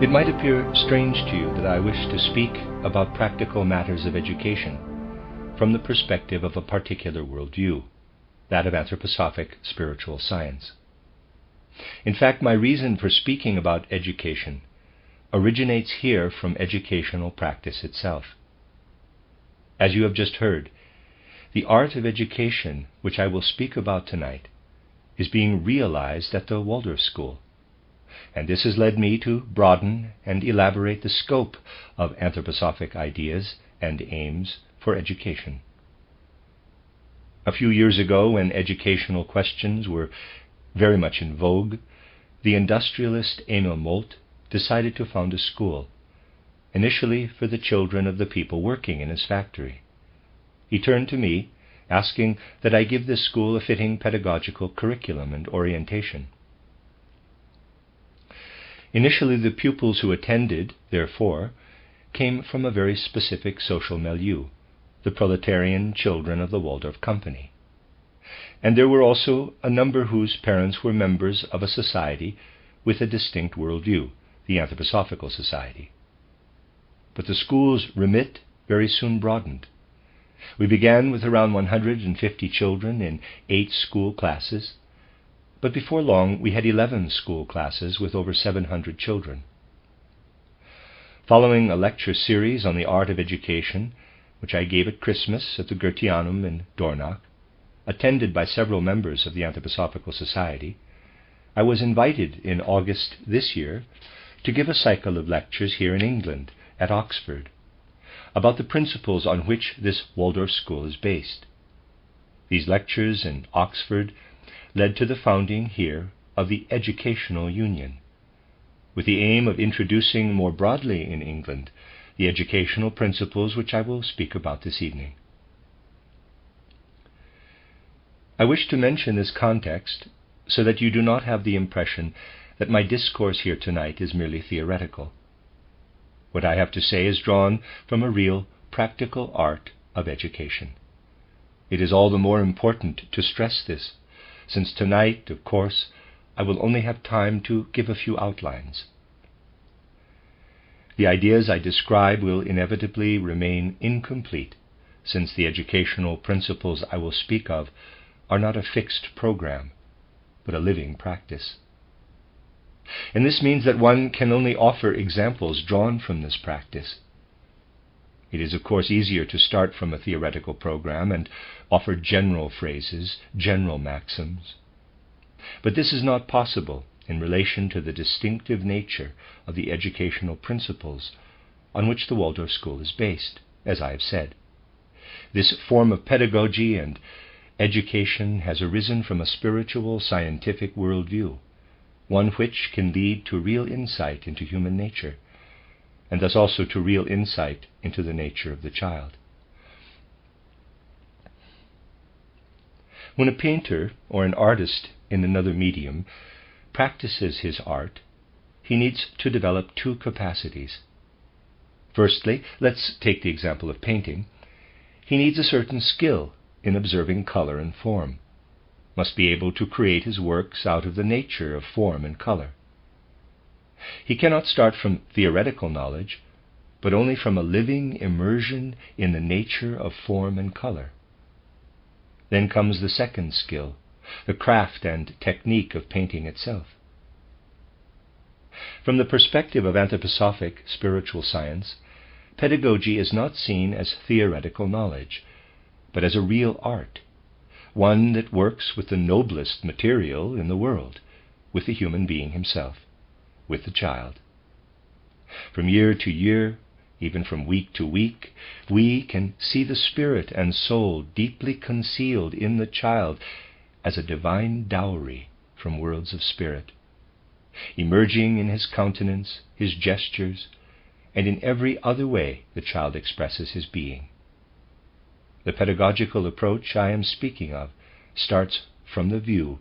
It might appear strange to you that I wish to speak about practical matters of education from the perspective of a particular worldview, that of anthroposophic spiritual science. In fact, my reason for speaking about education originates here from educational practice itself. As you have just heard, the art of education, which I will speak about tonight, is being realized at the Waldorf School, and this has led me to broaden and elaborate the scope of anthroposophic ideas and aims for education. A few years ago, when educational questions were very much in vogue, the industrialist Emil Molt decided to found a school, initially for the children of the people working in his factory. He turned to me, asking that I give this school a fitting pedagogical curriculum and orientation. Initially, the pupils who attended, therefore, came from a very specific social milieu, the proletarian children of the Waldorf Company. And there were also a number whose parents were members of a society with a distinct worldview, the Anthroposophical Society. But the school's remit very soon broadened. We began with around 150 children in 8 school classes, but before long we had 11 school classes with over 700 children. Following a lecture series on the art of education, which I gave at Christmas at the Goetheanum in Dornach, attended by several members of the Anthroposophical Society, I was invited in August this year to give a cycle of lectures here in England, at Oxford, about the principles on which this Waldorf school is based. These lectures in Oxford led to the founding here of the Educational Union, with the aim of introducing more broadly in England the educational principles which I will speak about this evening. I wish to mention this context so that you do not have the impression that my discourse here tonight is merely theoretical. What I have to say is drawn from a real, practical art of education. It is all the more important to stress this, since tonight, of course, I will only have time to give a few outlines. The ideas I describe will inevitably remain incomplete, since the educational principles I will speak of are not a fixed program, but a living practice. And this means that one can only offer examples drawn from this practice. It is, of course, easier to start from a theoretical program and offer general phrases, general maxims. But this is not possible in relation to the distinctive nature of the educational principles on which the Waldorf School is based, as I have said. This form of pedagogy and education has arisen from a spiritual, scientific worldview, one which can lead to real insight into human nature, and thus also to real insight into the nature of the child. When a painter or an artist in another medium practices his art, he needs to develop 2 capacities. Firstly, let's take the example of painting. He needs a certain skill in observing color and form, must be able to create his works out of the nature of form and color. He cannot start from theoretical knowledge, but only from a living immersion in the nature of form and color. Then comes the second skill, the craft and technique of painting itself. From the perspective of anthroposophic spiritual science, pedagogy is not seen as theoretical knowledge, but as a real art, one that works with the noblest material in the world, with the human being himself, with the child. From year to year, even from week to week, we can see the spirit and soul deeply concealed in the child as a divine dowry from worlds of spirit, emerging in his countenance, his gestures, and in every other way the child expresses his being. The pedagogical approach I am speaking of starts from the view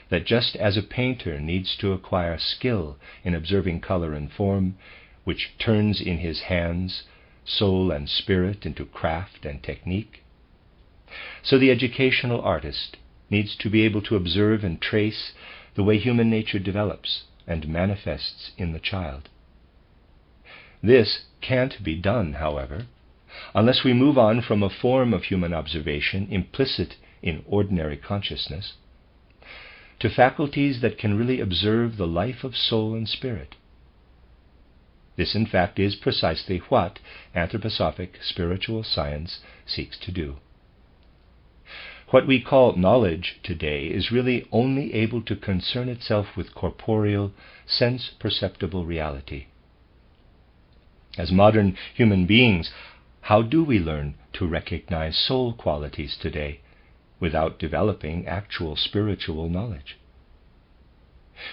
that just as a painter needs to acquire skill in observing color and form, which turns in his hands soul and spirit into craft and technique, so the educational artist needs to be able to observe and trace the way human nature develops and manifests in the child. This can't be done, however, unless we move on from a form of human observation implicit in ordinary consciousness to faculties that can really observe the life of soul and spirit. This, in fact, is precisely what anthroposophic spiritual science seeks to do. What we call knowledge today is really only able to concern itself with corporeal, sense-perceptible reality. As modern human beings, how do we learn to recognize soul qualities today without developing actual spiritual knowledge?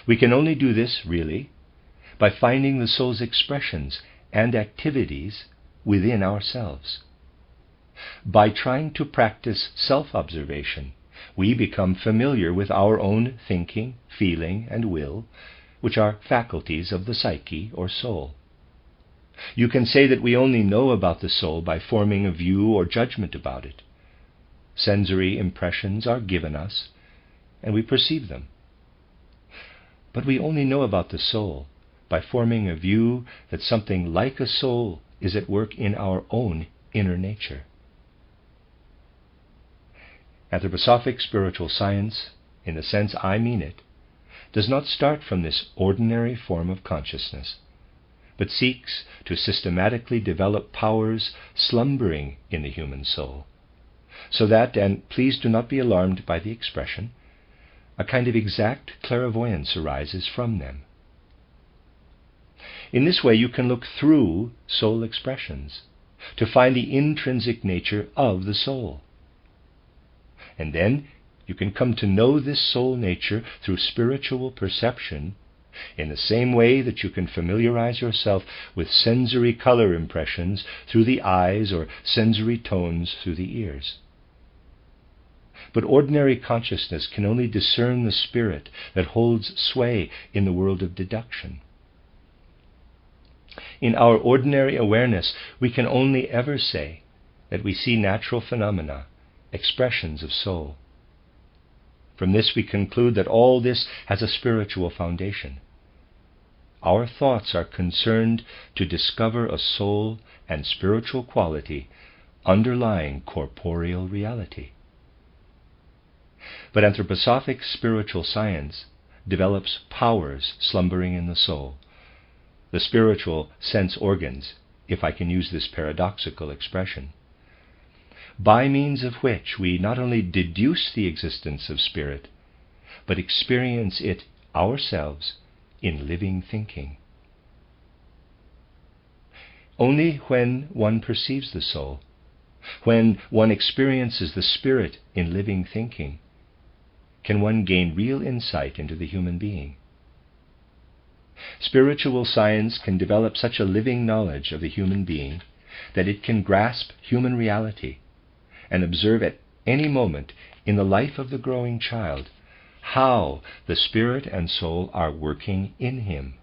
We can only do this, really, by finding the soul's expressions and activities within ourselves. By trying to practice self-observation, we become familiar with our own thinking, feeling, and will, which are faculties of the psyche or soul. You can say that we only know about the soul by forming a view or judgment about it. Sensory impressions are given us, and we perceive them. But we only know about the soul by forming a view that something like a soul is at work in our own inner nature. Anthroposophic spiritual science, in the sense I mean it, does not start from this ordinary form of consciousness, but seeks to systematically develop powers slumbering in the human soul, so that, and please do not be alarmed by the expression, a kind of exact clairvoyance arises from them. In this way you can look through soul expressions to find the intrinsic nature of the soul. And then you can come to know this soul nature through spiritual perception in the same way that you can familiarize yourself with sensory color impressions through the eyes or sensory tones through the ears. But ordinary consciousness can only discern the spirit that holds sway in the world of deduction. In our ordinary awareness, we can only ever say that we see natural phenomena, expressions of soul. From this we conclude that all this has a spiritual foundation. Our thoughts are concerned to discover a soul and spiritual quality underlying corporeal reality. But anthroposophic spiritual science develops powers slumbering in the soul, the spiritual sense organs, if I can use this paradoxical expression, by means of which we not only deduce the existence of spirit, but experience it ourselves in living thinking. Only when one perceives the soul, when one experiences the spirit in living thinking, can one gain real insight into the human being. Spiritual science can develop such a living knowledge of the human being that it can grasp human reality and observe at any moment in the life of the growing child how the spirit and soul are working in him.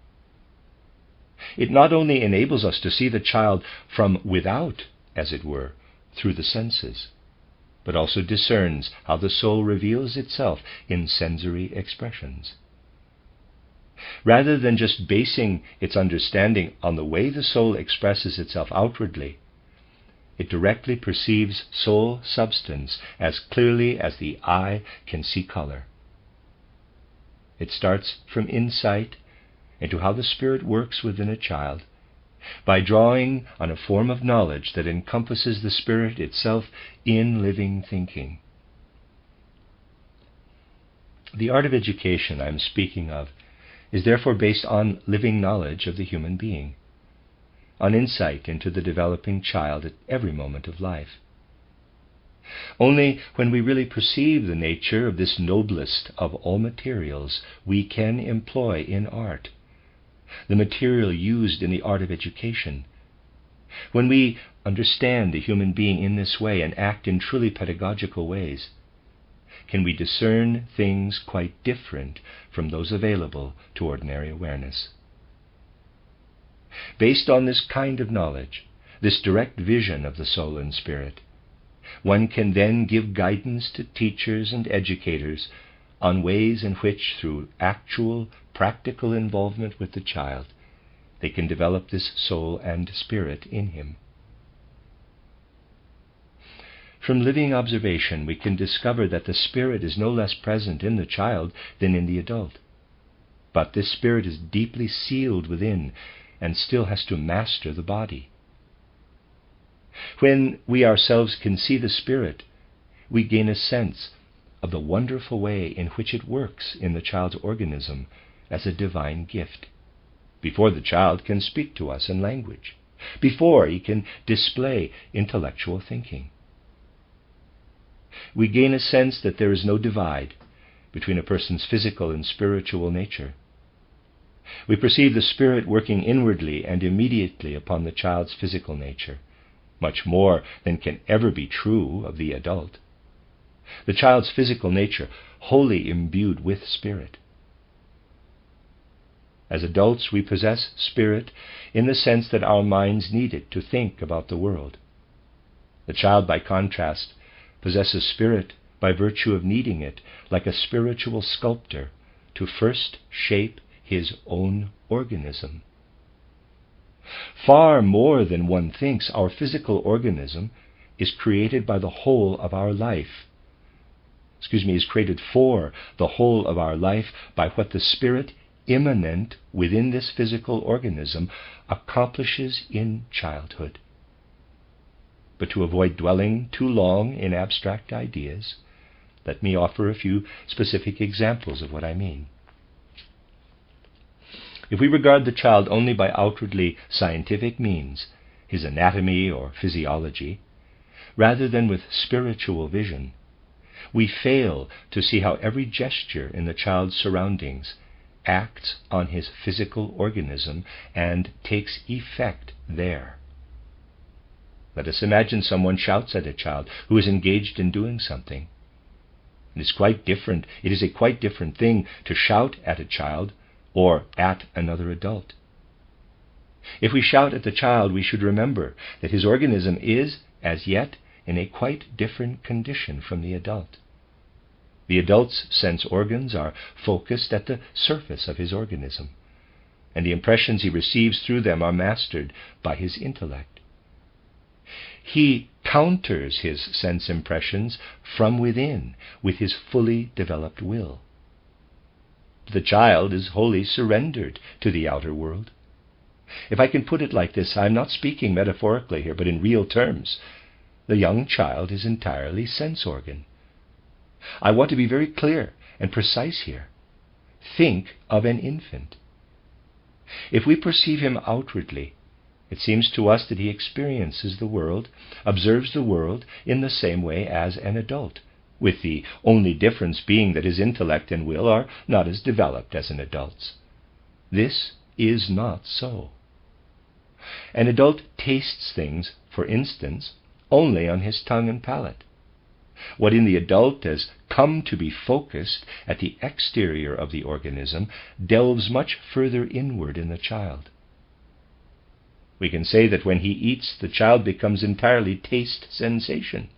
It not only enables us to see the child from without, as it were, through the senses, but also discerns how the soul reveals itself in sensory expressions. Rather than just basing its understanding on the way the soul expresses itself outwardly, it directly perceives soul substance as clearly as the eye can see color. It starts from insight into how the spirit works within a child, by drawing on a form of knowledge that encompasses the spirit itself in living thinking. The art of education I am speaking of is therefore based on living knowledge of the human being, on insight into the developing child at every moment of life. Only when we really perceive the nature of this noblest of all materials we can employ in art, the material used in the art of education, when we understand the human being in this way and act in truly pedagogical ways, can we discern things quite different from those available to ordinary awareness. Based on this kind of knowledge, this direct vision of the soul and spirit, one can then give guidance to teachers and educators on ways in which, through actual, practical involvement with the child, they can develop this soul and spirit in him. From living observation, we can discover that the spirit is no less present in the child than in the adult. But this spirit is deeply sealed within and still has to master the body. When we ourselves can see the spirit, we gain a sense of the wonderful way in which it works in the child's organism as a divine gift, before the child can speak to us in language, before he can display intellectual thinking. We gain a sense that there is no divide between a person's physical and spiritual nature. We perceive the spirit working inwardly and immediately upon the child's physical nature, much more than can ever be true of the adult. The child's physical nature wholly imbued with spirit. As adults, we possess spirit in the sense that our minds need it to think about the world. The child, by contrast, possesses spirit by virtue of needing it, like a spiritual sculptor, to first shape his own organism. Far more than one thinks, our physical organism is created by the whole of our life. Is created for the whole of our life by what the spirit immanent within this physical organism accomplishes in childhood. But to avoid dwelling too long in abstract ideas, let me offer a few specific examples of what I mean. If we regard the child only by outwardly scientific means, his anatomy or physiology, rather than with spiritual vision, we fail to see how every gesture in the child's surroundings acts on his physical organism and takes effect there. Let us imagine someone shouts at a child who is engaged in doing something. It is a quite different thing to shout at a child or at another adult. If we shout at the child, we should remember that his organism is, as yet, in a quite different condition from the adult. The adult's sense organs are focused at the surface of his organism, and the impressions he receives through them are mastered by his intellect. He counters his sense impressions from within with his fully developed will. The child is wholly surrendered to the outer world. If I can put it like this, I'm not speaking metaphorically here, but in real terms. The young child is entirely sense organ. I want to be very clear and precise here. Think of an infant. If we perceive him outwardly, it seems to us that he experiences the world, observes the world in the same way as an adult, with the only difference being that his intellect and will are not as developed as an adult's. This is not so. An adult tastes things, for instance, only on his tongue and palate. What in the adult has come to be focused at the exterior of the organism delves much further inward in the child. We can say that when he eats, the child becomes entirely taste sensation,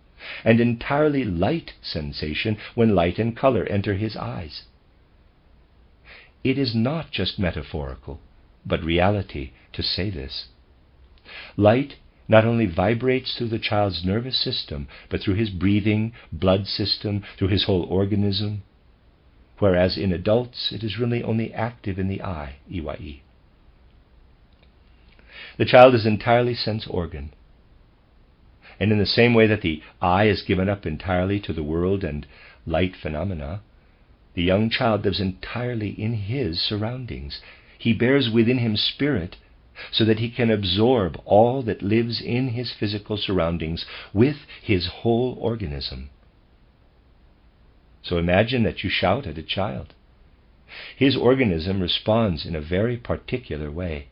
and entirely light sensation when light and color enter his eyes. It is not just metaphorical, but reality to say this. Light not only vibrates through the child's nervous system, but through his breathing, blood system, through his whole organism, whereas in adults it is really only active in the eye, Iwai. The child is entirely sense organ. And in the same way that the eye is given up entirely to the world and light phenomena, the young child lives entirely in his surroundings. He bears within him spirit so that he can absorb all that lives in his physical surroundings with his whole organism. So imagine that you shout at a child. His organism responds in a very particular way.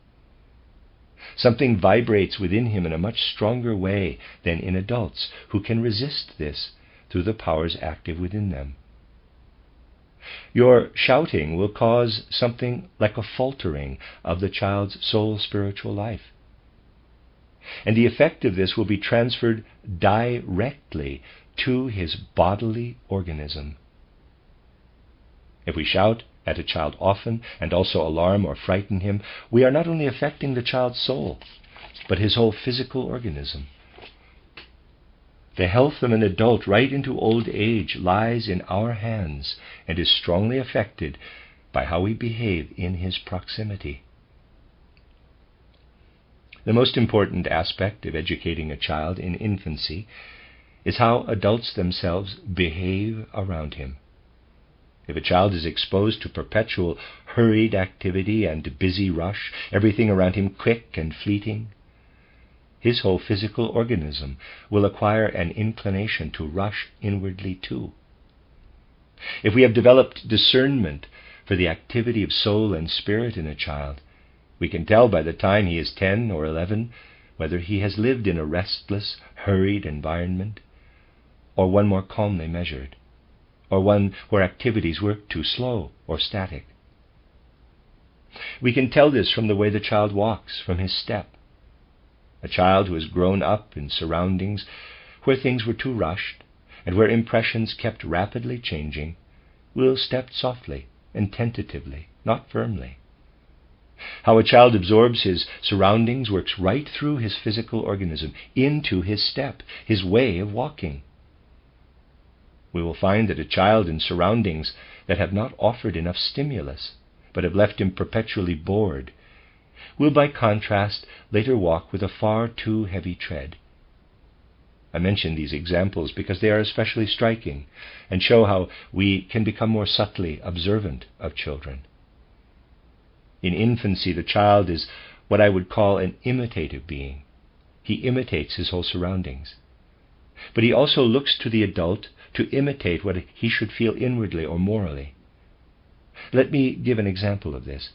Something vibrates within him in a much stronger way than in adults, who can resist this through the powers active within them. Your shouting will cause something like a faltering of the child's soul spiritual life. And the effect of this will be transferred directly to his bodily organism. If we shout at a child often and also alarm or frighten him, we are not only affecting the child's soul, but his whole physical organism. The health of an adult right into old age lies in our hands and is strongly affected by how we behave in his proximity. The most important aspect of educating a child in infancy is how adults themselves behave around him. If a child is exposed to perpetual hurried activity and busy rush, everything around him quick and fleeting, his whole physical organism will acquire an inclination to rush inwardly too. If we have developed discernment for the activity of soul and spirit in a child, we can tell by the time he is 10 or 11 whether he has lived in a restless, hurried environment, or one more calmly measured, or one where activities were too slow or static. We can tell this from the way the child walks, from his step. A child who has grown up in surroundings where things were too rushed and where impressions kept rapidly changing will step softly and tentatively, not firmly. How a child absorbs his surroundings works right through his physical organism, into his step, his way of walking. We will find that a child in surroundings that have not offered enough stimulus, but have left him perpetually bored, will by contrast later walk with a far too heavy tread. I mention these examples because they are especially striking and show how we can become more subtly observant of children. In infancy, the child is what I would call an imitative being. He imitates his whole surroundings. But he also looks to the adult to imitate what he should feel inwardly or morally. Let me give an example of this.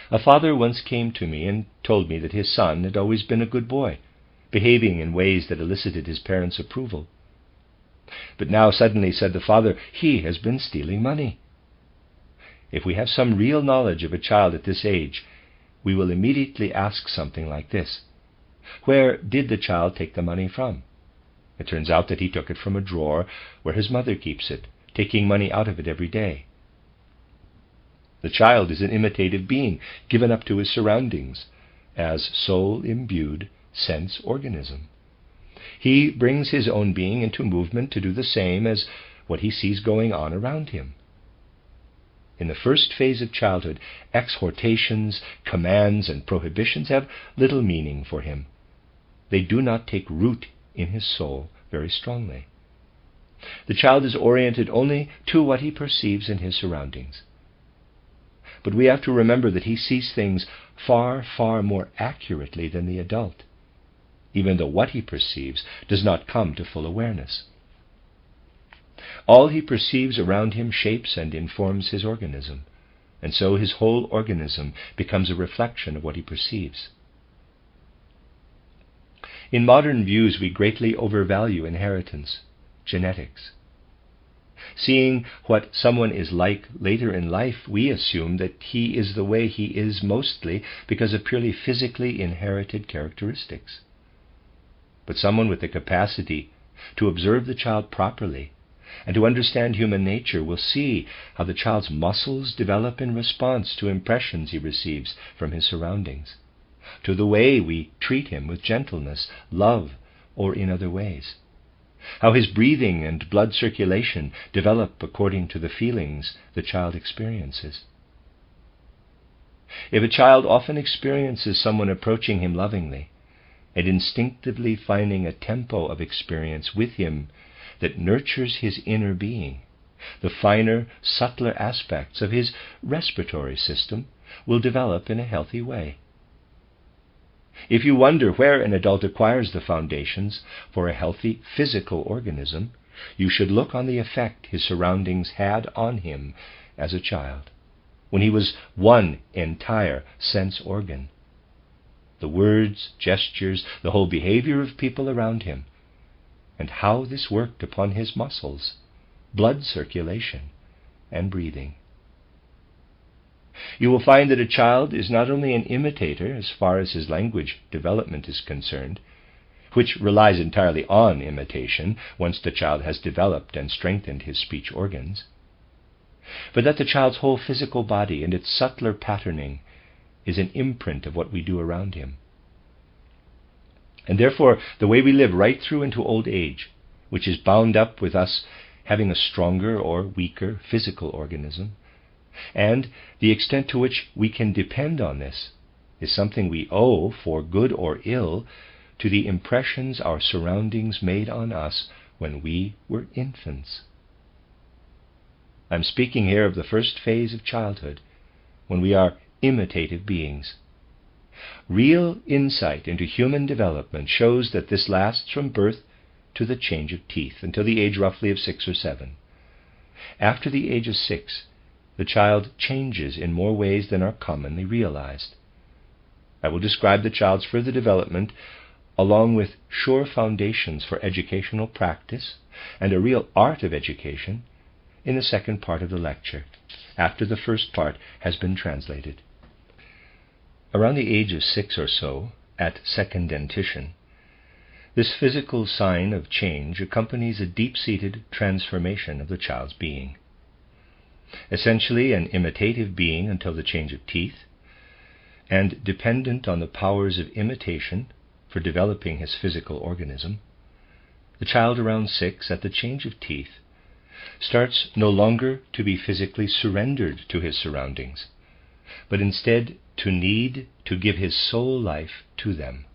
A father once came to me and told me that his son had always been a good boy, behaving in ways that elicited his parents' approval. But now suddenly, said the father, he has been stealing money. If we have some real knowledge of a child at this age, we will immediately ask something like this: where did the child take the money from? It turns out that he took it from a drawer where his mother keeps it, taking money out of it every day. The child is an imitative being, given up to his surroundings, as soul-imbued sense organism. He brings his own being into movement to do the same as what he sees going on around him. In the first phase of childhood, exhortations, commands, and prohibitions have little meaning for him. They do not take root in his soul very strongly. The child is oriented only to what he perceives in his surroundings. But we have to remember that he sees things far, far more accurately than the adult, even though what he perceives does not come to full awareness. All he perceives around him shapes and informs his organism, and so his whole organism becomes a reflection of what he perceives. In modern views, we greatly overvalue inheritance, genetics. Seeing what someone is like later in life, we assume that he is the way he is mostly because of purely physically inherited characteristics. But someone with the capacity to observe the child properly and to understand human nature will see how the child's muscles develop in response to impressions he receives from his surroundings, to the way we treat him with gentleness, love, or in other ways, how his breathing and blood circulation develop according to the feelings the child experiences. If a child often experiences someone approaching him lovingly and instinctively finding a tempo of experience with him that nurtures his inner being, the finer, subtler aspects of his respiratory system will develop in a healthy way. If you wonder where an adult acquires the foundations for a healthy physical organism, you should look on the effect his surroundings had on him as a child, when he was one entire sense organ. The words, gestures, the whole behavior of people around him, and how this worked upon his muscles, blood circulation, and breathing. You will find that a child is not only an imitator as far as his language development is concerned, which relies entirely on imitation once the child has developed and strengthened his speech organs, but that the child's whole physical body and its subtler patterning is an imprint of what we do around him. And therefore, the way we live right through into old age, which is bound up with us having a stronger or weaker physical organism, and the extent to which we can depend on this, is something we owe, for good or ill, to the impressions our surroundings made on us when we were infants. I'm speaking here of the first phase of childhood, when we are imitative beings. Real insight into human development shows that this lasts from birth to the change of teeth, until the age roughly of 6 or 7. After the age of 6, the child changes in more ways than are commonly realized. I will describe the child's further development along with sure foundations for educational practice and a real art of education in the second part of the lecture, after the first part has been translated. Around the age of 6 or so, at second dentition, this physical sign of change accompanies a deep-seated transformation of the child's being. Essentially an imitative being until the change of teeth, and dependent on the powers of imitation for developing his physical organism, the child around 6, at the change of teeth, starts no longer to be physically surrendered to his surroundings, but instead to need to give his soul life to them.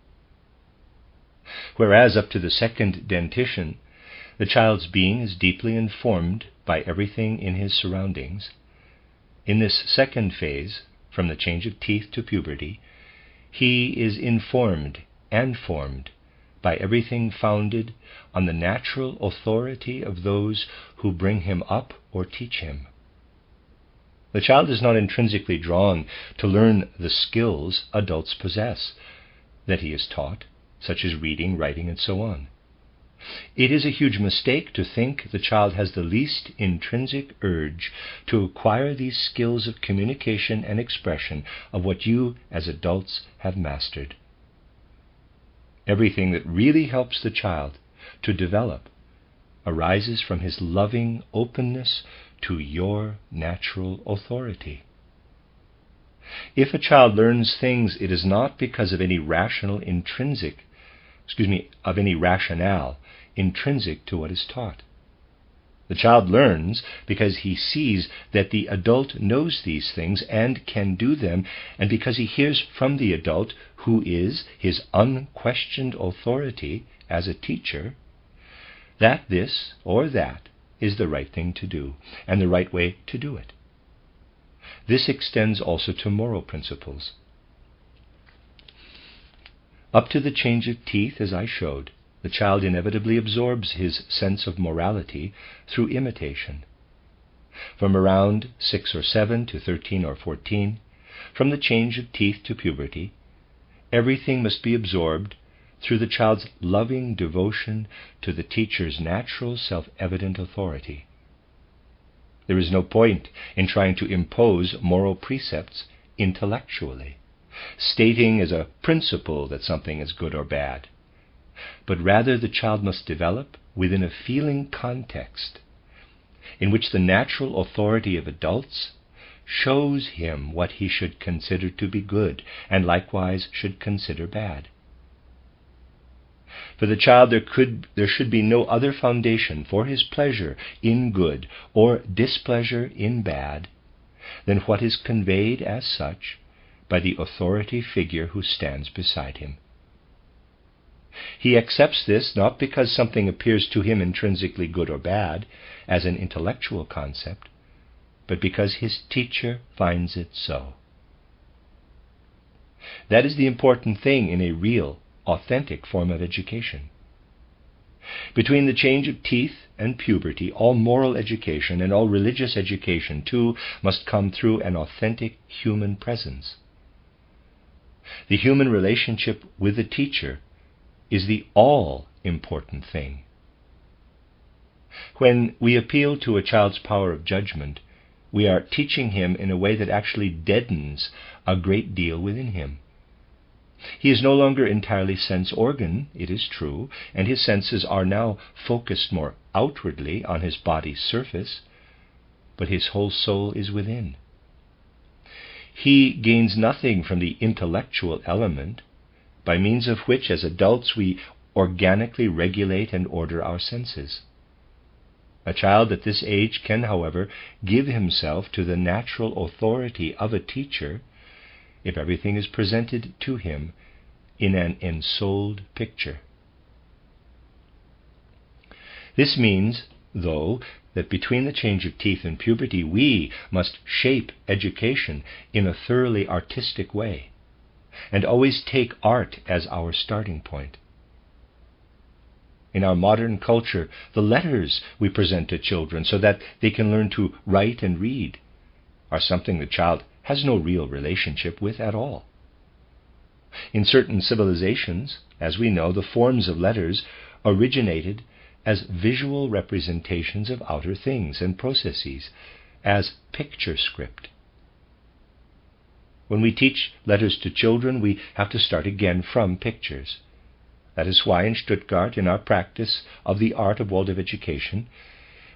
Whereas up to the second dentition, the child's being is deeply informed by everything in his surroundings, in this second phase, from the change of teeth to puberty, he is informed and formed by everything founded on the natural authority of those who bring him up or teach him. The child is not intrinsically drawn to learn the skills adults possess that he is taught, such as reading, writing, and so on. It is a huge mistake to think the child has the least intrinsic urge to acquire these skills of communication and expression of what you as adults have mastered. Everything that really helps the child to develop arises from his loving openness to your natural authority. If a child learns things, it is not because of any rationale intrinsic to what is taught. The child learns because he sees that the adult knows these things and can do them, and because he hears from the adult, who is his unquestioned authority as a teacher, that this or that is the right thing to do, and the right way to do it. This extends also to moral principles. Up to the change of teeth, as I showed, the child inevitably absorbs his sense of morality through imitation. From around 6 or 7 to 13 or 14, from the change of teeth to puberty, everything must be absorbed through the child's loving devotion to the teacher's natural self-evident authority. There is no point in trying to impose moral precepts intellectually, stating as a principle that something is good or bad, but rather the child must develop within a feeling context in which the natural authority of adults shows him what he should consider to be good and likewise should consider bad. For the child there should be no other foundation for his pleasure in good or displeasure in bad than what is conveyed as such by the authority figure who stands beside him. He accepts this not because something appears to him intrinsically good or bad as an intellectual concept, but because his teacher finds it so. That is the important thing in a real, authentic form of education. Between the change of teeth and puberty, all moral education and all religious education too must come through an authentic human presence. The human relationship with the teacher is the all-important thing. When we appeal to a child's power of judgment, we are teaching him in a way that actually deadens a great deal within him. He is no longer entirely sense-organ, it is true, and his senses are now focused more outwardly on his body's surface, but his whole soul is within. He gains nothing from the intellectual element, by means of which, as adults, we organically regulate and order our senses. A child at this age can, however, give himself to the natural authority of a teacher if everything is presented to him in an ensouled picture. This means, though, that between the change of teeth and puberty, we must shape education in a thoroughly artistic way, and always take art as our starting point. In our modern culture, the letters we present to children so that they can learn to write and read are something the child has no real relationship with at all. In certain civilizations, as we know, the forms of letters originated as visual representations of outer things and processes, as picture script. When we teach letters to children, we have to start again from pictures. That is why in Stuttgart, in our practice of the art of Waldorf education,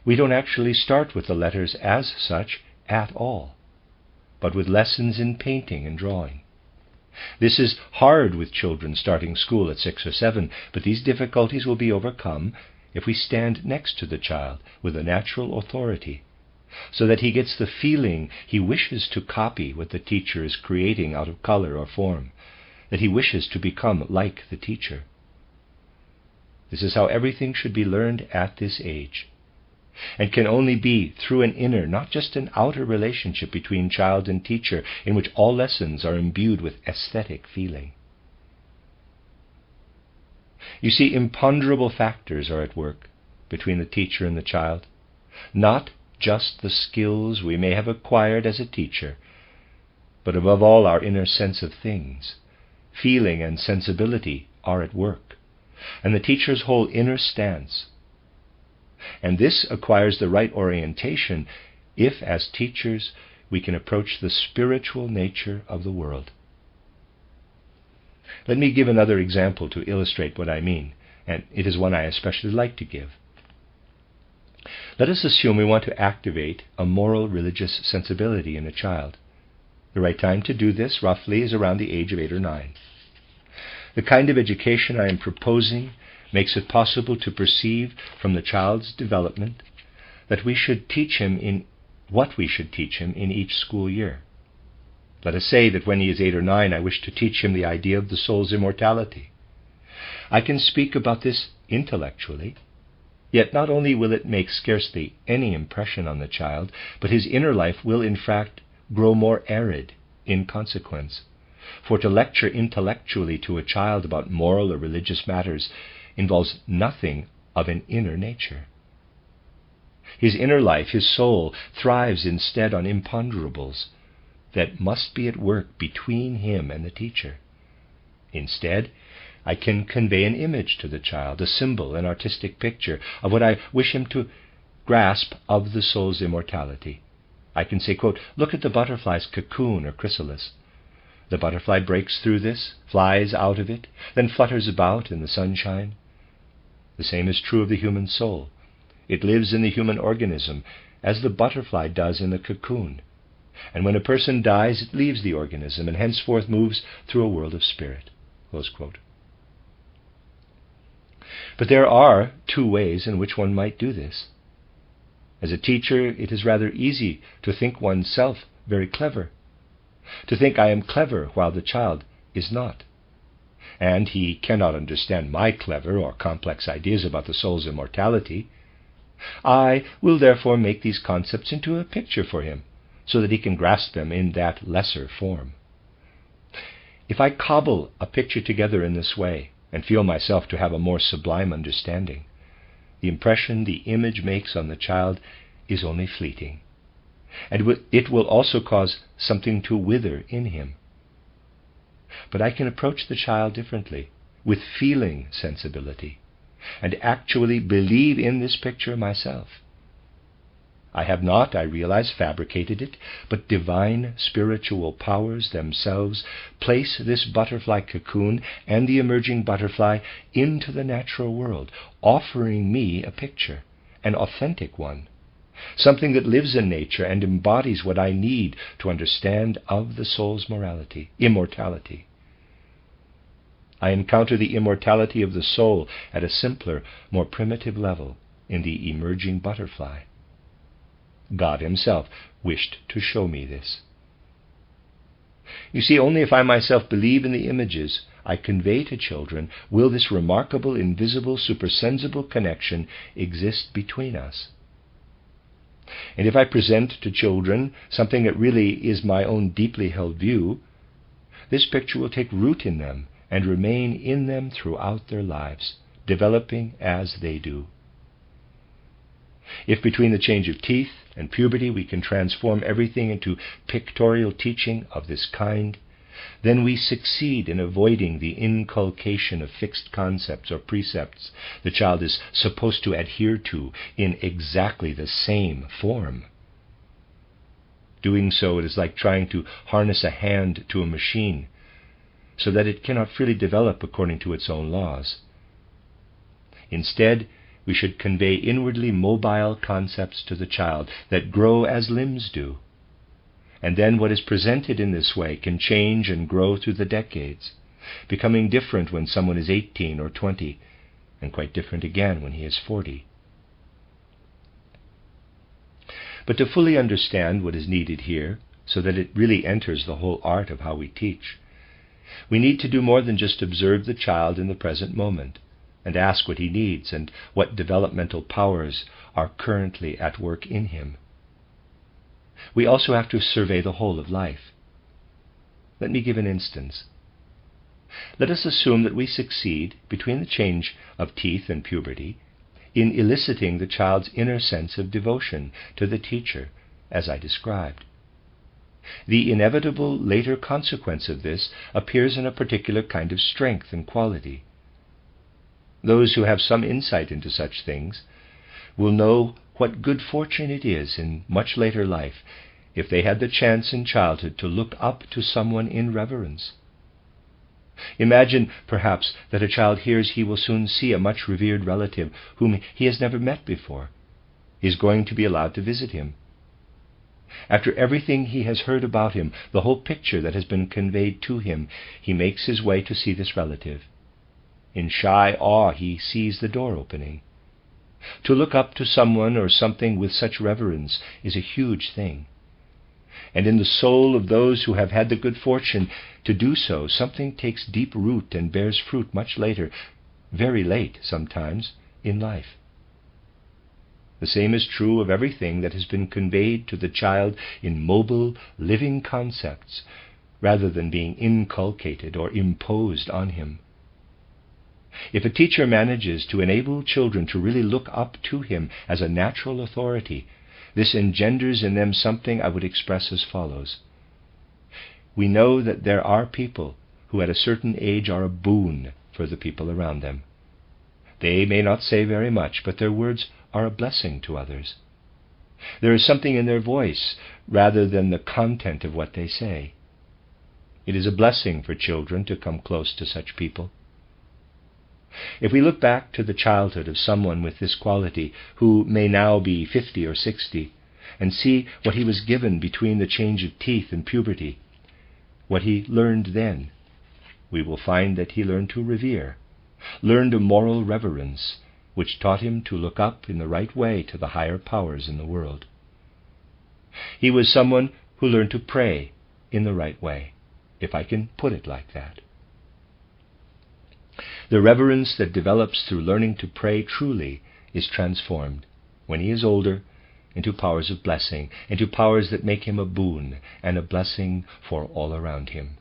we don't actually start with the letters as such at all, but with lessons in painting and drawing. This is hard with children starting school at 6 or 7, but these difficulties will be overcome if we stand next to the child with a natural authority, so that he gets the feeling he wishes to copy what the teacher is creating out of color or form, that he wishes to become like the teacher. This is how everything should be learned at this age, and can only be through an inner, not just an outer relationship between child and teacher, in which all lessons are imbued with aesthetic feeling. You see, imponderable factors are at work between the teacher and the child, not just the skills we may have acquired as a teacher, but above all our inner sense of things. Feeling and sensibility are at work, and the teacher's whole inner stance. And this acquires the right orientation if, as teachers, we can approach the spiritual nature of the world. Let me give another example to illustrate what I mean, and it is one I especially like to give. Let us assume we want to activate a moral religious sensibility in a child. The right time to do this, roughly, is around the age of 8 or 9. The kind of education I am proposing makes it possible to perceive from the child's development that we should teach him in what we should teach him in each school year. Let us say that when he is 8 or 9, I wish to teach him the idea of the soul's immortality. I can speak about this intellectually, yet not only will it make scarcely any impression on the child, but his inner life will in fact grow more arid in consequence. For to lecture intellectually to a child about moral or religious matters involves nothing of an inner nature. His inner life, his soul, thrives instead on imponderables that must be at work between him and the teacher. Instead, I can convey an image to the child, a symbol, an artistic picture of what I wish him to grasp of the soul's immortality. I can say, quote, "Look at the butterfly's cocoon or chrysalis. The butterfly breaks through this, flies out of it, then flutters about in the sunshine. The same is true of the human soul. It lives in the human organism as the butterfly does in the cocoon. And when a person dies, it leaves the organism and henceforth moves through a world of spirit." Close quote. But there are 2 ways in which one might do this. As a teacher, it is rather easy to think oneself very clever, to think I am clever while the child is not, and he cannot understand my clever or complex ideas about the soul's immortality. I will therefore make these concepts into a picture for him, so that he can grasp them in that lesser form. If I cobble a picture together in this way, and feel myself to have a more sublime understanding, the impression the image makes on the child is only fleeting, and it will also cause something to wither in him. But I can approach the child differently, with feeling sensibility, and actually believe in this picture myself. I have not, I realize, fabricated it, but divine spiritual powers themselves place this butterfly cocoon and the emerging butterfly into the natural world, offering me a picture, an authentic one, something that lives in nature and embodies what I need to understand of the soul's immortality. I encounter the immortality of the soul at a simpler, more primitive level in the emerging butterfly. God Himself wished to show me this. You see, only if I myself believe in the images I convey to children will this remarkable, invisible, supersensible connection exist between us. And if I present to children something that really is my own deeply held view, this picture will take root in them and remain in them throughout their lives, developing as they do. If between the change of teeth and puberty we can transform everything into pictorial teaching of this kind, then we succeed in avoiding the inculcation of fixed concepts or precepts the child is supposed to adhere to in exactly the same form. Doing so, it is like trying to harness a hand to a machine so that it cannot freely develop according to its own laws. Instead, we should convey inwardly mobile concepts to the child that grow as limbs do. And then what is presented in this way can change and grow through the decades, becoming different when someone is 18 or 20, and quite different again when he is 40. But to fully understand what is needed here, so that it really enters the whole art of how we teach, we need to do more than just observe the child in the present moment, and ask what he needs and what developmental powers are currently at work in him. We also have to survey the whole of life. Let me give an instance. Let us assume that we succeed, between the change of teeth and puberty, in eliciting the child's inner sense of devotion to the teacher, as I described. The inevitable later consequence of this appears in a particular kind of strength and quality. Those who have some insight into such things will know what good fortune it is in much later life if they had the chance in childhood to look up to someone in reverence. Imagine, perhaps, that a child hears he will soon see a much revered relative whom he has never met before. He is going to be allowed to visit him. After everything he has heard about him, the whole picture that has been conveyed to him, he makes his way to see this relative. In shy awe he sees the door opening. To look up to someone or something with such reverence is a huge thing. And in the soul of those who have had the good fortune to do so, something takes deep root and bears fruit much later, very late sometimes, in life. The same is true of everything that has been conveyed to the child in mobile, living concepts, rather than being inculcated or imposed on him. If a teacher manages to enable children to really look up to him as a natural authority, this engenders in them something I would express as follows. We know that there are people who at a certain age are a boon for the people around them. They may not say very much, but their words are a blessing to others. There is something in their voice rather than the content of what they say. It is a blessing for children to come close to such people. If we look back to the childhood of someone with this quality, who may now be 50 or 60, and see what he was given between the change of teeth and puberty, what he learned then, we will find that he learned to revere, learned a moral reverence, which taught him to look up in the right way to the higher powers in the world. He was someone who learned to pray in the right way, if I can put it like that. The reverence that develops through learning to pray truly is transformed, when he is older, into powers of blessing, into powers that make him a boon and a blessing for all around him.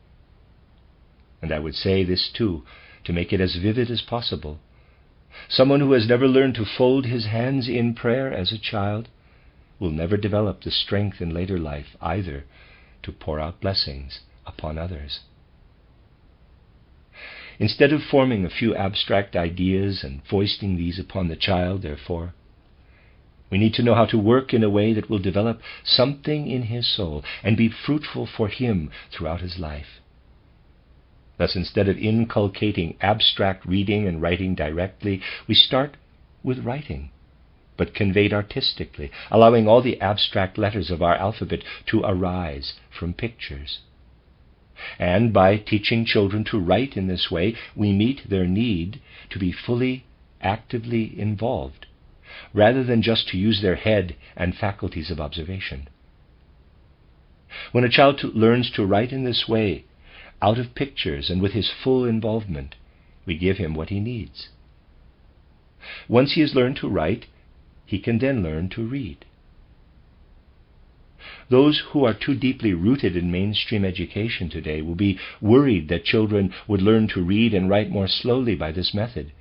And I would say this too, to make it as vivid as possible. Someone who has never learned to fold his hands in prayer as a child will never develop the strength in later life either to pour out blessings upon others. Instead of forming a few abstract ideas and foisting these upon the child, therefore, we need to know how to work in a way that will develop something in his soul and be fruitful for him throughout his life. Thus, instead of inculcating abstract reading and writing directly, we start with writing, but conveyed artistically, allowing all the abstract letters of our alphabet to arise from pictures. And by teaching children to write in this way, we meet their need to be fully, actively involved, rather than just to use their head and faculties of observation. When a child learns to write in this way, out of pictures and with his full involvement, we give him what he needs. Once he has learned to write, he can then learn to read. Those who are too deeply rooted in mainstream education today will be worried that children would learn to read and write more slowly by this method.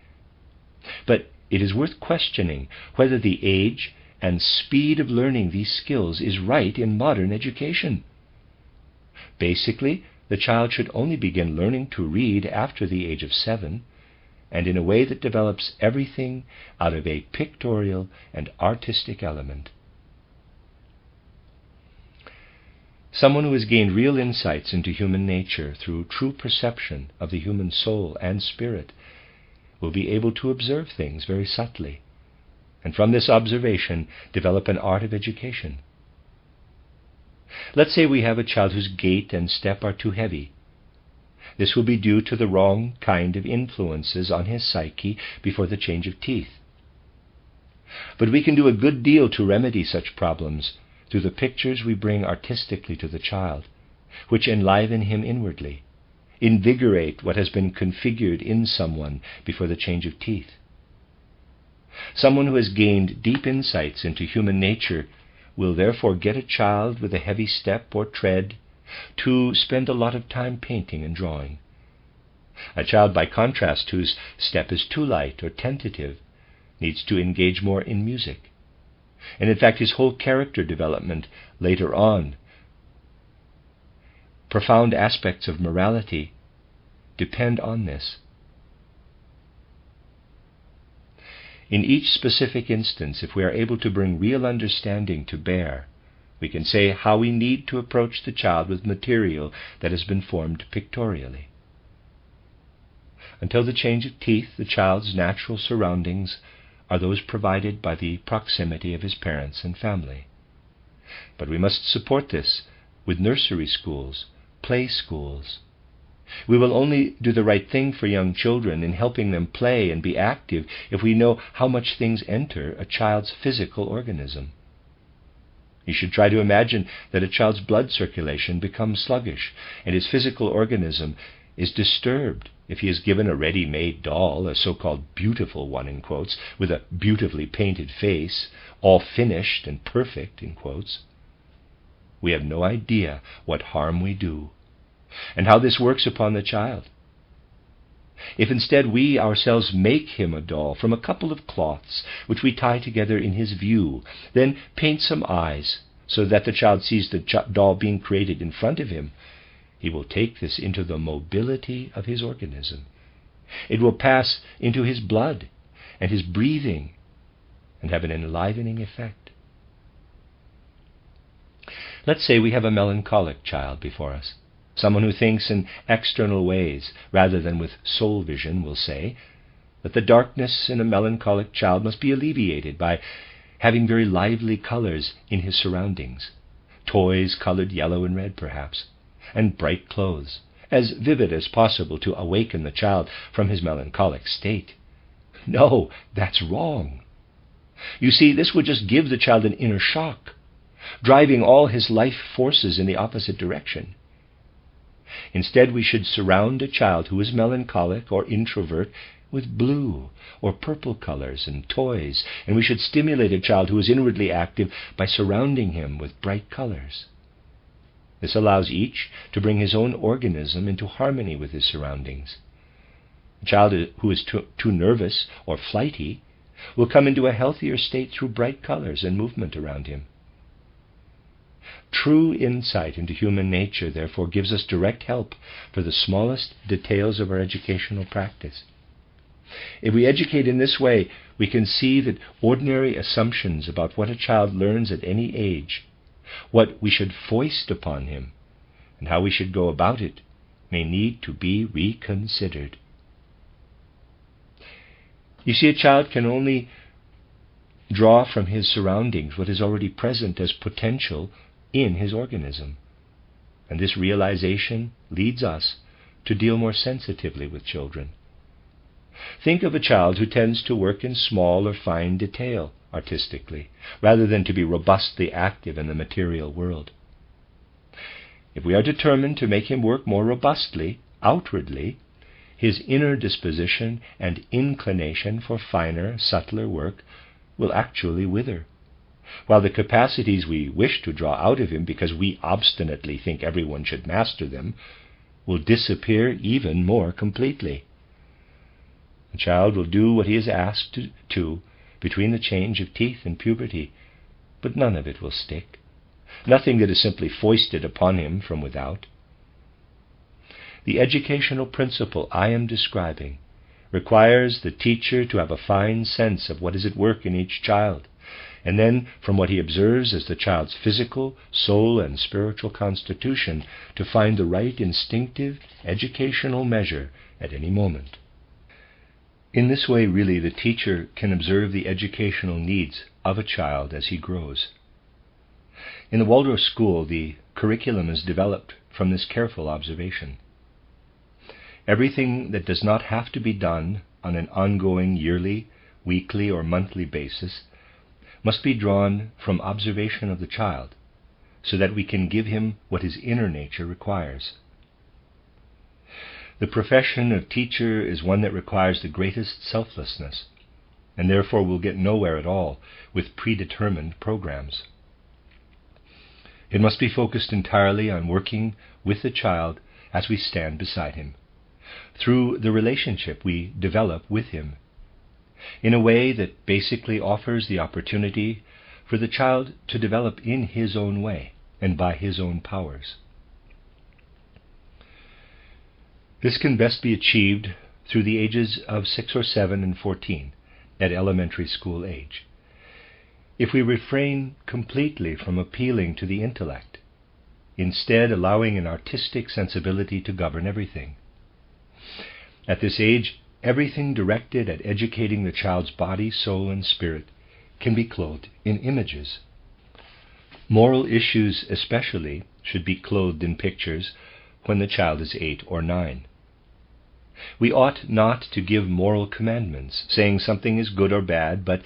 But it is worth questioning whether the age and speed of learning these skills is right in modern education. Basically, the child should only begin learning to read after the age of 7, and in a way that develops everything out of a pictorial and artistic element. Someone who has gained real insights into human nature through true perception of the human soul and spirit will be able to observe things very subtly, and from this observation develop an art of education. Let's say we have a child whose gait and step are too heavy. This will be due to the wrong kind of influences on his psyche before the change of teeth. But we can do a good deal to remedy such problems through the pictures we bring artistically to the child, which enliven him inwardly, invigorate what has been configured in someone before the change of teeth. Someone who has gained deep insights into human nature will therefore get a child with a heavy step or tread to spend a lot of time painting and drawing. A child, by contrast, whose step is too light or tentative, needs to engage more in music. And in fact, his whole character development later on, profound aspects of morality, depend on this. In each specific instance, if we are able to bring real understanding to bear, we can say how we need to approach the child with material that has been formed pictorially. Until the change of teeth, the child's natural surroundings are those provided by the proximity of his parents and family. But we must support this with nursery schools, play schools. We will only do the right thing for young children in helping them play and be active if we know how much things enter a child's physical organism. You should try to imagine that a child's blood circulation becomes sluggish and his physical organism is disturbed if he is given a ready-made doll, a so-called beautiful one in quotes, with a beautifully painted face, all finished and perfect in quotes. We have no idea what harm we do and how this works upon the child. If instead we ourselves make him a doll from a couple of cloths which we tie together in his view, then paint some eyes so that the child sees the doll being created in front of him, he will take this into the mobility of his organism. It will pass into his blood and his breathing and have an enlivening effect. Let's say we have a melancholic child before us. Someone who thinks in external ways rather than with soul vision will say that the darkness in a melancholic child must be alleviated by having very lively colors in his surroundings, toys colored yellow and red perhaps, and bright clothes, as vivid as possible to awaken the child from his melancholic state. No, that's wrong. You see, this would just give the child an inner shock, driving all his life forces in the opposite direction. Instead, we should surround a child who is melancholic or introvert with blue or purple colors and toys, and we should stimulate a child who is inwardly active by surrounding him with bright colors. This allows each to bring his own organism into harmony with his surroundings. A child who is too nervous or flighty will come into a healthier state through bright colors and movement around him. True insight into human nature, therefore, gives us direct help for the smallest details of our educational practice. If we educate in this way, we can see that ordinary assumptions about what a child learns at any age, what we should foist upon him, and how we should go about it, may need to be reconsidered. You see, a child can only draw from his surroundings what is already present as potential in his organism. And this realization leads us to deal more sensitively with children. Think of a child who tends to work in small or fine detail artistically, rather than to be robustly active in the material world. If we are determined to make him work more robustly, outwardly, his inner disposition and inclination for finer, subtler work will actually wither, while the capacities we wish to draw out of him because we obstinately think everyone should master them will disappear even more completely. The child will do what he is asked to between the change of teeth and puberty, but none of it will stick. Nothing that is simply foisted upon him from without. The educational principle I am describing requires the teacher to have a fine sense of what is at work in each child, and then, from what he observes as the child's physical, soul, and spiritual constitution, to find the right instinctive educational measure at any moment. In this way, really, the teacher can observe the educational needs of a child as he grows. In the Waldorf school, the curriculum is developed from this careful observation. Everything that does not have to be done on an ongoing yearly, weekly, or monthly basis must be drawn from observation of the child, so that we can give him what his inner nature requires. The profession of teacher is one that requires the greatest selflessness, and therefore will get nowhere at all with predetermined programs. It must be focused entirely on working with the child as we stand beside him, through the relationship we develop with him, in a way that basically offers the opportunity for the child to develop in his own way and by his own powers. This can best be achieved through the ages of 6 or 7 and 14, at elementary school age, if we refrain completely from appealing to the intellect, instead allowing an artistic sensibility to govern everything. At this age, everything directed at educating the child's body, soul, and spirit can be clothed in images. Moral issues especially should be clothed in pictures when the child is 8 or 9. We ought not to give moral commandments, saying something is good or bad, but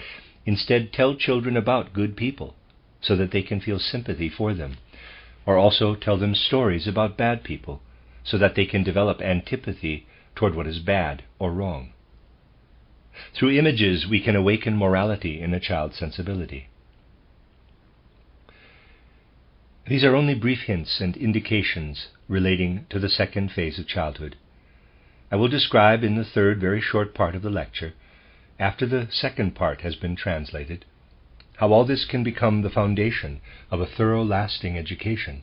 instead tell children about good people, so that they can feel sympathy for them, or also tell them stories about bad people, so that they can develop antipathy toward what is bad or wrong. Through images, we can awaken morality in a child's sensibility. These are only brief hints and indications relating to the second phase of childhood. I will describe in the third very short part of the lecture, after the second part has been translated, how all this can become the foundation of a thorough, lasting education.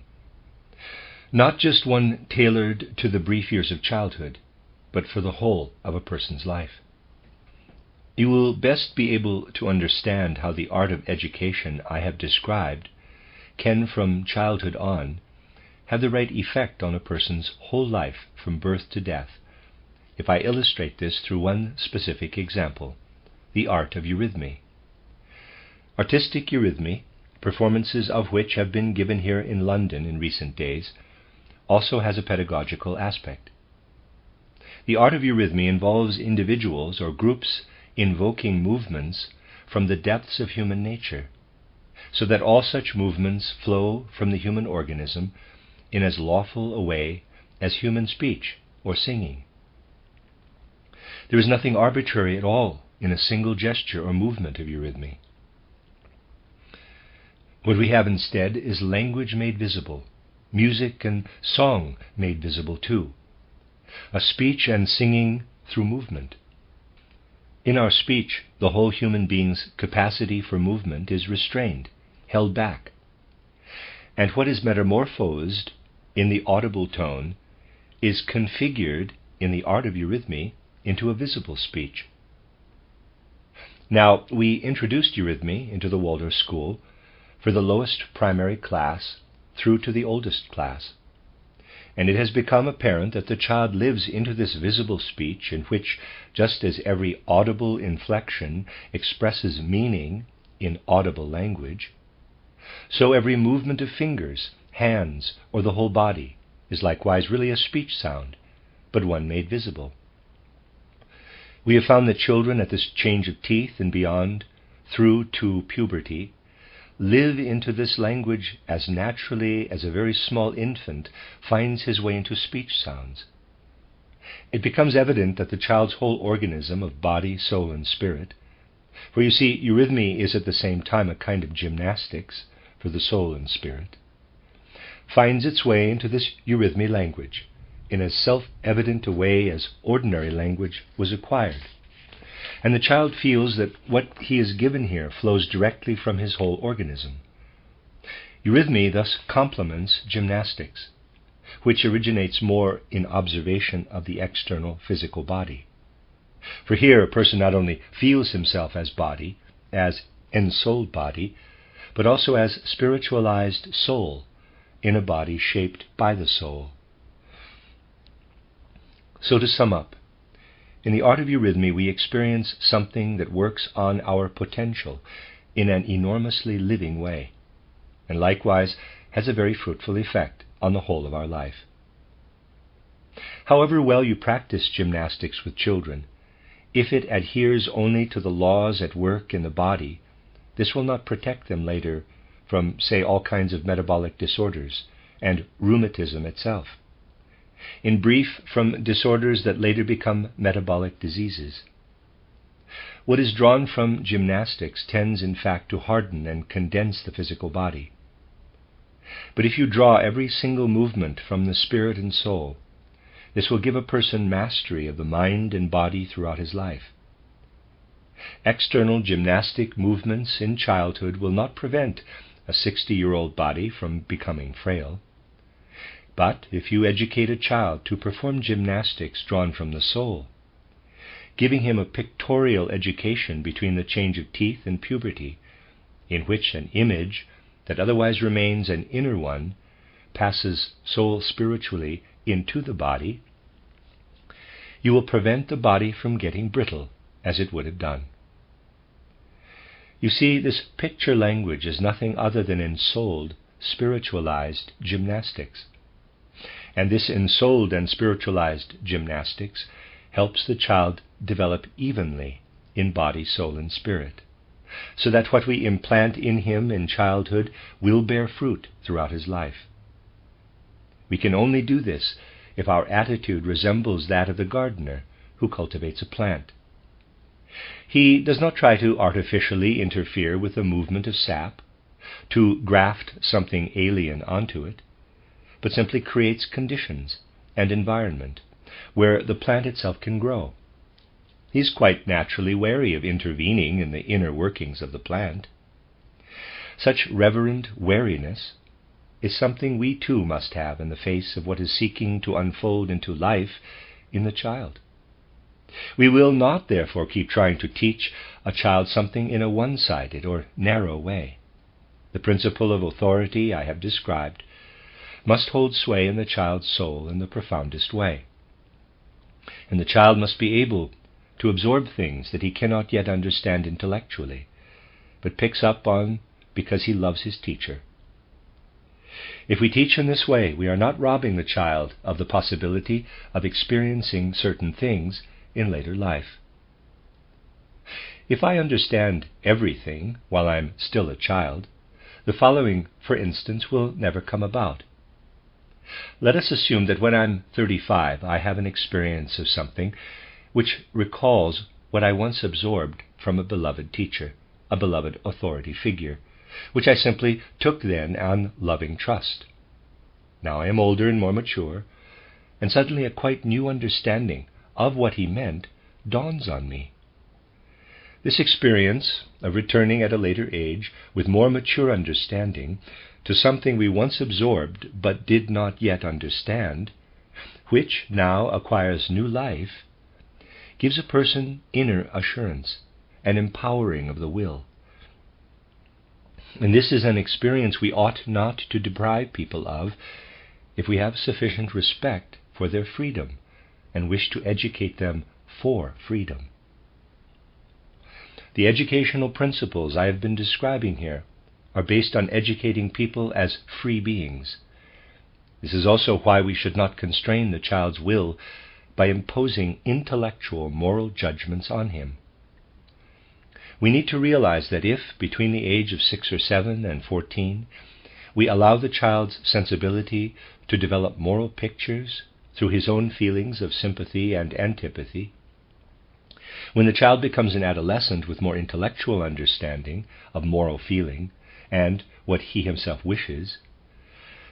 Not just one tailored to the brief years of childhood, but for the whole of a person's life. You will best be able to understand how the art of education I have described can, from childhood on, have the right effect on a person's whole life from birth to death, if I illustrate this through one specific example, the art of eurythmy. Artistic eurythmy, performances of which have been given here in London in recent days, also has a pedagogical aspect. The art of eurythmy involves individuals or groups invoking movements from the depths of human nature, so that all such movements flow from the human organism in as lawful a way as human speech or singing. There is nothing arbitrary at all in a single gesture or movement of eurythmy. What we have instead is language made visible, music and song made visible too, a speech and singing through movement. In our speech, the whole human being's capacity for movement is restrained, held back. And what is metamorphosed in the audible tone is configured in the art of eurythmy into a visible speech. Now, we introduced eurythmy into the Waldorf school for the lowest primary class through to the oldest class, and it has become apparent that the child lives into this visible speech in which, just as every audible inflection expresses meaning in audible language, so every movement of fingers, hands, or the whole body is likewise really a speech sound, but one made visible. We have found that children at this change of teeth and beyond, through to puberty, live into this language as naturally as a very small infant finds his way into speech sounds. It becomes evident that the child's whole organism of body, soul, and spirit, for you see, eurythmy is at the same time a kind of gymnastics for the soul and spirit, finds its way into this eurythmy language in as self-evident a way as ordinary language was acquired. And the child feels that what he is given here flows directly from his whole organism. Eurythmy thus complements gymnastics, which originates more in observation of the external physical body. For here a person not only feels himself as body, as ensouled body, but also as spiritualized soul in a body shaped by the soul. So to sum up, in the art of eurythmy we experience something that works on our potential in an enormously living way, and likewise has a very fruitful effect on the whole of our life. However well you practice gymnastics with children, if it adheres only to the laws at work in the body, this will not protect them later from, say, all kinds of metabolic disorders and rheumatism itself. In brief, from disorders that later become metabolic diseases. What is drawn from gymnastics tends in fact to harden and condense the physical body. But if you draw every single movement from the spirit and soul, this will give a person mastery of the mind and body throughout his life. External gymnastic movements in childhood will not prevent a 60-year-old body from becoming frail. But if you educate a child to perform gymnastics drawn from the soul, giving him a pictorial education between the change of teeth and puberty, in which an image that otherwise remains an inner one passes soul spiritually into the body, you will prevent the body from getting brittle as it would have done. You see, this picture language is nothing other than ensouled, spiritualized gymnastics. And this ensouled and spiritualized gymnastics helps the child develop evenly in body, soul, and spirit, so that what we implant in him in childhood will bear fruit throughout his life. We can only do this if our attitude resembles that of the gardener who cultivates a plant. He does not try to artificially interfere with the movement of sap, to graft something alien onto it, but simply creates conditions and environment where the plant itself can grow. He is quite naturally wary of intervening in the inner workings of the plant. Such reverent wariness is something we too must have in the face of what is seeking to unfold into life in the child. We will not, therefore, keep trying to teach a child something in a one-sided or narrow way. The principle of authority I have described must hold sway in the child's soul in the profoundest way. And the child must be able to absorb things that he cannot yet understand intellectually, but picks up on because he loves his teacher. If we teach in this way, we are not robbing the child of the possibility of experiencing certain things in later life. If I understand everything while I'm still a child, the following, for instance, will never come about. Let us assume that when I'm 35, I have an experience of something which recalls what I once absorbed from a beloved teacher, a beloved authority figure, which I simply took then on loving trust. Now I am older and more mature, and suddenly a quite new understanding of what he meant dawns on me. This experience of returning at a later age with more mature understanding to something we once absorbed but did not yet understand, which now acquires new life, gives a person inner assurance, an empowering of the will. And this is an experience we ought not to deprive people of if we have sufficient respect for their freedom and wish to educate them for freedom. The educational principles I have been describing here are based on educating people as free beings. This is also why we should not constrain the child's will by imposing intellectual moral judgments on him. We need to realize that if, between the age of 6 or 7 and 14, we allow the child's sensibility to develop moral pictures through his own feelings of sympathy and antipathy, when the child becomes an adolescent with more intellectual understanding of moral feeling and what he himself wishes,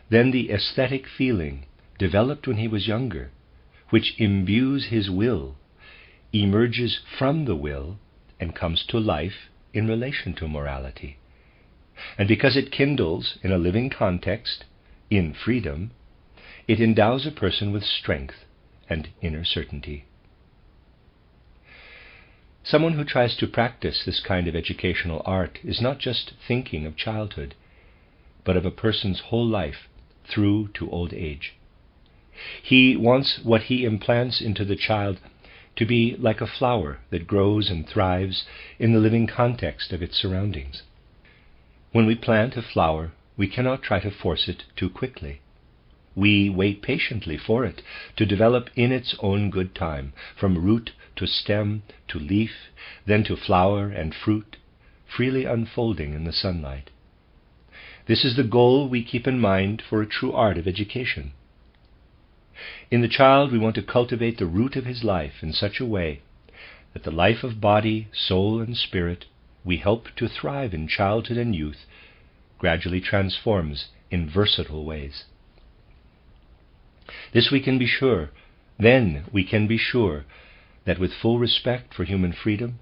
then the aesthetic feeling developed when he was younger, which imbues his will, emerges from the will and comes to life in relation to morality. And because it kindles in a living context, in freedom, it endows a person with strength and inner certainty. Someone who tries to practice this kind of educational art is not just thinking of childhood, but of a person's whole life through to old age. He wants what he implants into the child to be like a flower that grows and thrives in the living context of its surroundings. When we plant a flower, we cannot try to force it too quickly. We wait patiently for it to develop in its own good time, from root to stem to leaf, then to flower and fruit, freely unfolding in the sunlight. This is the goal we keep in mind for a true art of education. In the child, we want to cultivate the root of his life in such a way that the life of body, soul, and spirit we help to thrive in childhood and youth gradually transforms in versatile ways. This we can be sure, then we can be sure that with full respect for human freedom,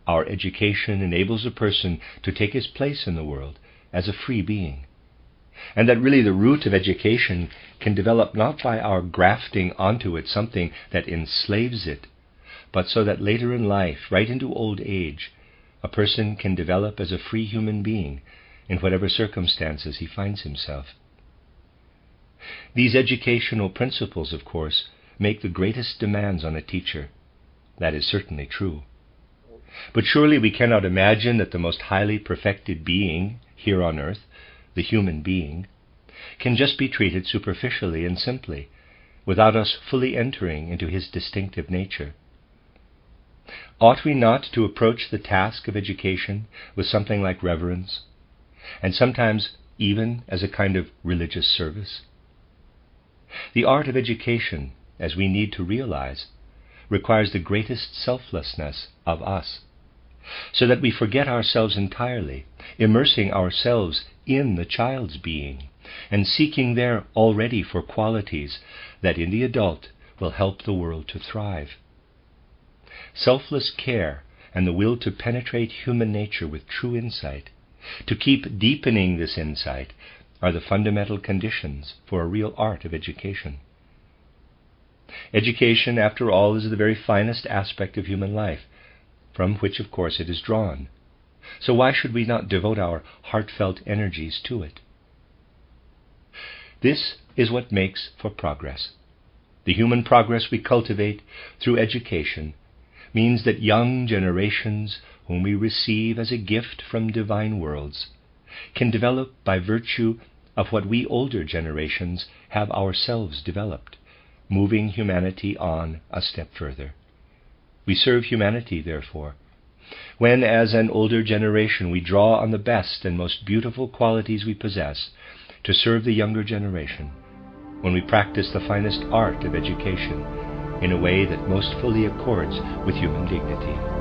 our education enables a person to take his place in the world as a free being, and that really the root of education can develop not by our grafting onto it something that enslaves it, but so that later in life, right into old age, a person can develop as a free human being in whatever circumstances he finds himself. These educational principles, of course, make the greatest demands on a teacher. That is certainly true. But surely we cannot imagine that the most highly perfected being here on earth, the human being, can just be treated superficially and simply, without us fully entering into his distinctive nature. Ought we not to approach the task of education with something like reverence, and sometimes even as a kind of religious service? The art of education, as we need to realize, requires the greatest selflessness of us, so that we forget ourselves entirely, immersing ourselves in the child's being, and seeking there already for qualities that in the adult will help the world to thrive. Selfless care and the will to penetrate human nature with true insight, to keep deepening this insight, are the fundamental conditions for a real art of education. Education, after all, is the very finest aspect of human life, from which, of course, it is drawn. So why should we not devote our heartfelt energies to it? This is what makes for progress. The human progress we cultivate through education means that young generations, whom we receive as a gift from divine worlds, can develop by virtue of what we older generations have ourselves developed, moving humanity on a step further. We serve humanity, therefore, when, as an older generation, we draw on the best and most beautiful qualities we possess to serve the younger generation, when we practice the finest art of education in a way that most fully accords with human dignity.